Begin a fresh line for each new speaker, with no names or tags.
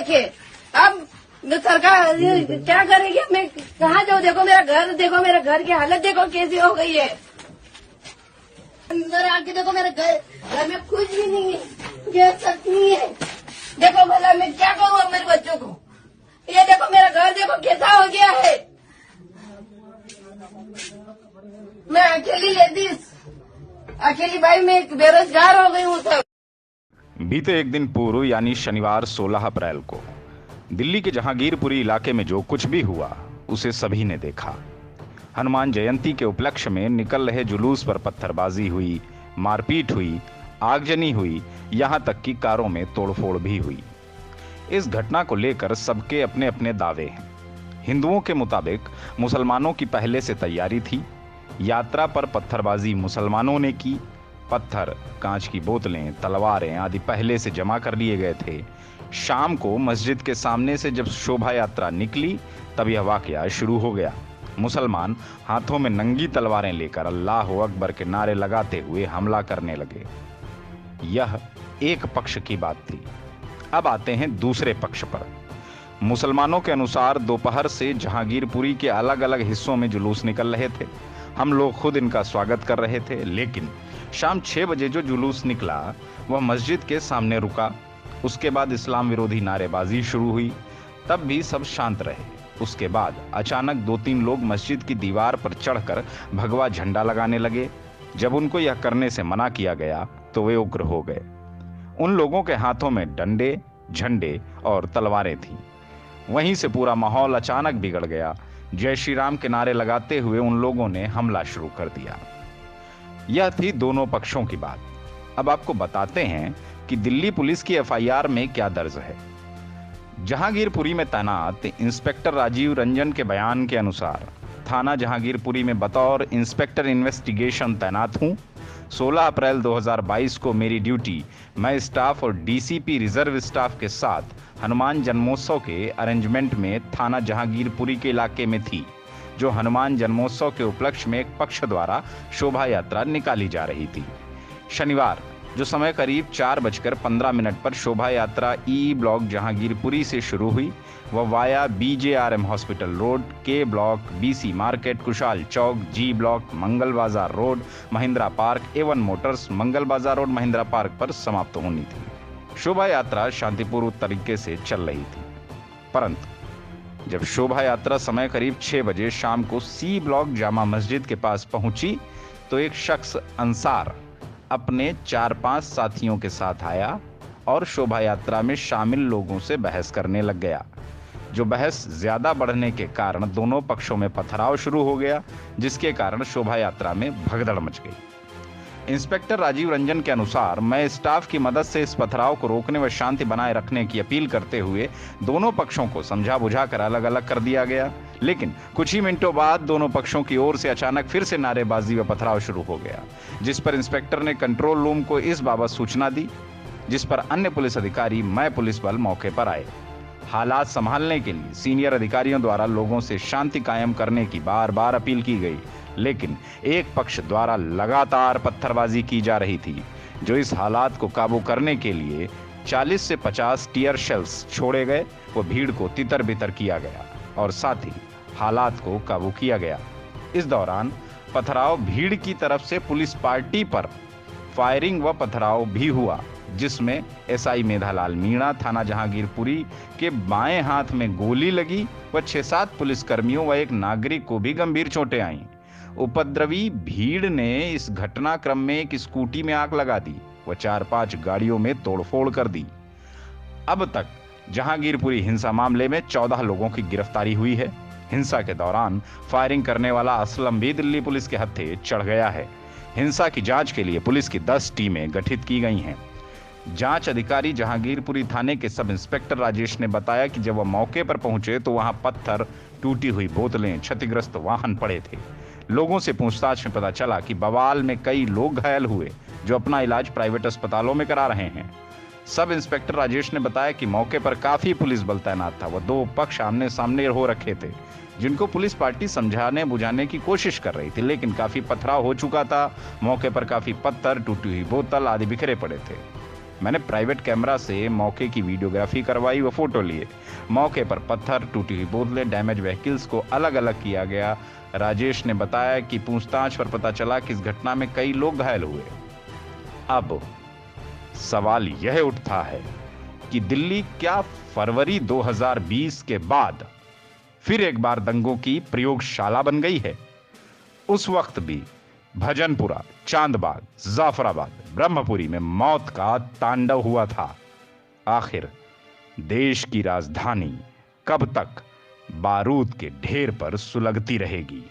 देखे। अब सरकार क्या करेगी, मैं कहाँ जाऊँ? देखो मेरा घर की हालत देखो कैसी हो गई है। अंदर आके देखो मेरे घर में कुछ भी नहीं है, गैस तक नहीं है। देखो भला मैं क्या करूँ अब मेरे बच्चों को? ये देखो मेरा घर देखो कैसा हो गया है। मैं अकेली लेडीज, अकेली भाई, मैं बेरोजगार हो गई हूँ सब।
बीते एक दिन पूर्व यानी शनिवार 16 अप्रैल को दिल्ली के जहांगीरपुरी इलाके में जो कुछ भी हुआ उसे सभी ने देखा। हनुमान जयंती के उपलक्ष्य में निकल रहे जुलूस पर पत्थरबाजी हुई, मारपीट हुई, आगजनी हुई, यहां तक कि कारों में तोड़फोड़ भी हुई। इस घटना को लेकर सबके अपने अपने दावे हैं। हिंदुओं के मुताबिक मुसलमानों की पहले से तैयारी थी। यात्रा पर पत्थरबाजी मुसलमानों ने की। पत्थर, कांच की बोतलें, तलवारें आदि पहले से जमा कर लिए गए थे। शाम को मस्जिद के सामने से जब शोभा यात्रा निकली तब यह वाकया शुरू हो गया। मुसलमान हाथों में नंगी तलवारें लेकर अल्लाह अकबर के नारे लगाते हुए हमला करने लगे। यह एक पक्ष की बात थी। अब आते हैं दूसरे पक्ष पर। मुसलमानों के अनुसार दोपहर से जहांगीरपुरी के अलग अलग हिस्सों में जुलूस निकल रहे थे। हम लोग खुद इनका स्वागत कर रहे थे, लेकिन शाम 6 बजे जो जुलूस निकला वह मस्जिद के सामने रुका। उसके बाद इस्लाम विरोधी नारेबाजी शुरू हुई। तब भी सब शांत रहे। उसके बाद अचानक 2-3 लोग मस्जिद की दीवार पर चढ़कर भगवा झंडा लगाने लगे। जब उनको यह करने से मना किया गया तो वे उग्र हो गए। उन लोगों के हाथों में डंडे, झंडे और तलवारें थीं। वहीं से पूरा माहौल अचानक बिगड़ गया। जय श्री राम के नारे लगाते हुए उन लोगों ने हमला शुरू कर दिया। यह थी दोनों पक्षों की बात। अब आपको बताते हैं कि दिल्ली पुलिस की एफआईआर में क्या दर्ज है। जहांगीरपुरी में तैनात इंस्पेक्टर राजीव रंजन के बयान के अनुसार थाना जहांगीरपुरी में बतौर इंस्पेक्टर इन्वेस्टिगेशन तैनात हूं। 16 अप्रैल 2022 को मेरी ड्यूटी मैं स्टाफ और डीसीपी रिजर्व स्टाफ के साथ हनुमान जन्मोत्सव के अरेंजमेंट में थाना जहांगीरपुरी के इलाके में थी, जो हनुमान जन्मोत्सव के उपलक्ष्य में एक पक्ष द्वारा शोभा यात्रा निकाली जा रही थी। शनिवार जो समय करीब 4:15 पर शोभा यात्रा ई ब्लॉक जहांगीरपुरी से शुरू हुई, वह via BJRM hospital road, K block, BC market, Kushal chowk, G block, Mangal Bazaar road, Mahindra park, Avon motors, Mangal Bazaar road, Mahindra park पर समाप्त होनी थी। शोभा यात्रा शांतिपूर्ण तरीके से चल रही थी, परंतु जब शोभा यात्रा समय करीब 6 बजे शाम को सी ब्लॉक जामा मस्जिद के पास पहुंची तो एक शख्स अंसार अपने 4-5 साथियों के साथ आया और शोभा यात्रा में शामिल लोगों से बहस करने लग गया। जो बहस ज्यादा बढ़ने के कारण दोनों पक्षों में पथराव शुरू हो गया, जिसके कारण शोभा यात्रा में भगदड़ मच गई। इंस्पेक्टर राजीव रंजन के अनुसार मैं स्टाफ की मदद से इस पथराव को रोकने व शांति बनाए रखने की अपील करते हुए दोनों पक्षों को समझा बुझा कर अलग अलग कर दिया गया, लेकिन कुछ ही मिनटों बाद दोनों पक्षों की ओर से अचानक फिर से नारेबाजी व पथराव शुरू हो गया, जिस पर इंस्पेक्टर ने कंट्रोल रूम को इस बाबत सूचना दी, जिस पर अन्य पुलिस अधिकारी मैं पुलिस बल मौके पर आए। हालात संभालने के लिए सीनियर अधिकारियों द्वारा लोगों से शांति कायम करने की बार बार अपील की गई, लेकिन एक पक्ष द्वारा लगातार पत्थरबाजी की जा रही थी, जो इस हालात को काबू करने के लिए 40 से 50 टीयर शेल्स छोड़े गए। वो भीड़ को तितर बितर किया गया और साथ ही हालात को काबू किया गया। इस दौरान पथराव भीड़ की तरफ से पुलिस पार्टी पर फायरिंग व पथराव भी हुआ, जिसमें एसआई मेधालाल मीणा थाना जहांगीरपुरी के बाएं हाथ में गोली लगी व 6-7 पुलिसकर्मियों व एक नागरिक को भी गंभीर चोटें आईं। उपद्रवी भीड़ ने इस घटनाक्रम में एक स्कूटी में आग लगा दी व 4-5 गाड़ियों में तोड़फोड़ कर दी। अब तक जहांगीरपुरी हिंसा मामले में 14 लोगों की गिरफ्तारी हुई है। हिंसा के दौरान फायरिंग करने वाला असलम भी दिल्ली पुलिस के हत्थे चढ़ गया है। हिंसा की जांच के लिए पुलिस की 10 टीमें गठित की गई हैं। जांच अधिकारी जहांगीरपुरी थाने के सब इंस्पेक्टर राजेश ने बताया कि जब वह मौके पर पहुंचे तो वहां पत्थर, टूटी हुई बोतलें, क्षतिग्रस्त वाहन पड़े थे। लोगों से पूछताछ में पता चला कि बवाल में कई लोग घायल हुए, जो अपना इलाज प्राइवेट अस्पतालों में करा रहे हैं। सब इंस्पेक्टर राजेश ने बताया कि मौके पर काफी पुलिस बल तैनात था। वह 2 पक्ष आमने सामने हो रखे थे, जिनको पुलिस पार्टी समझाने बुझाने की कोशिश कर रही थी, लेकिन काफी पथराव हो चुका था। मौके पर काफी पत्थर, टूटी हुई बोतल आदि बिखरे पड़े थे। मैंने प्राइवेट कैमरा से मौके की वीडियोग्राफी करवाई व फोटो लिए। मौके पर पत्थर, टूटी हुई बोतलें, डैमेज व्हीकल्स को अलग अलग किया गया। राजेश ने बताया कि पूछताछ पर पता चला कि इस घटना में कई लोग घायल हुए। अब सवाल यह उठता है कि दिल्ली क्या फरवरी 2020 के बाद फिर एक बार दंगों की प्रयोगशाला बन गई है? उस वक्त भी भजनपुरा, चांदबाग, जाफराबाद, ब्रह्मपुरी में मौत का तांडव हुआ था। आखिर देश की राजधानी कब तक बारूद के ढेर पर सुलगती रहेगी?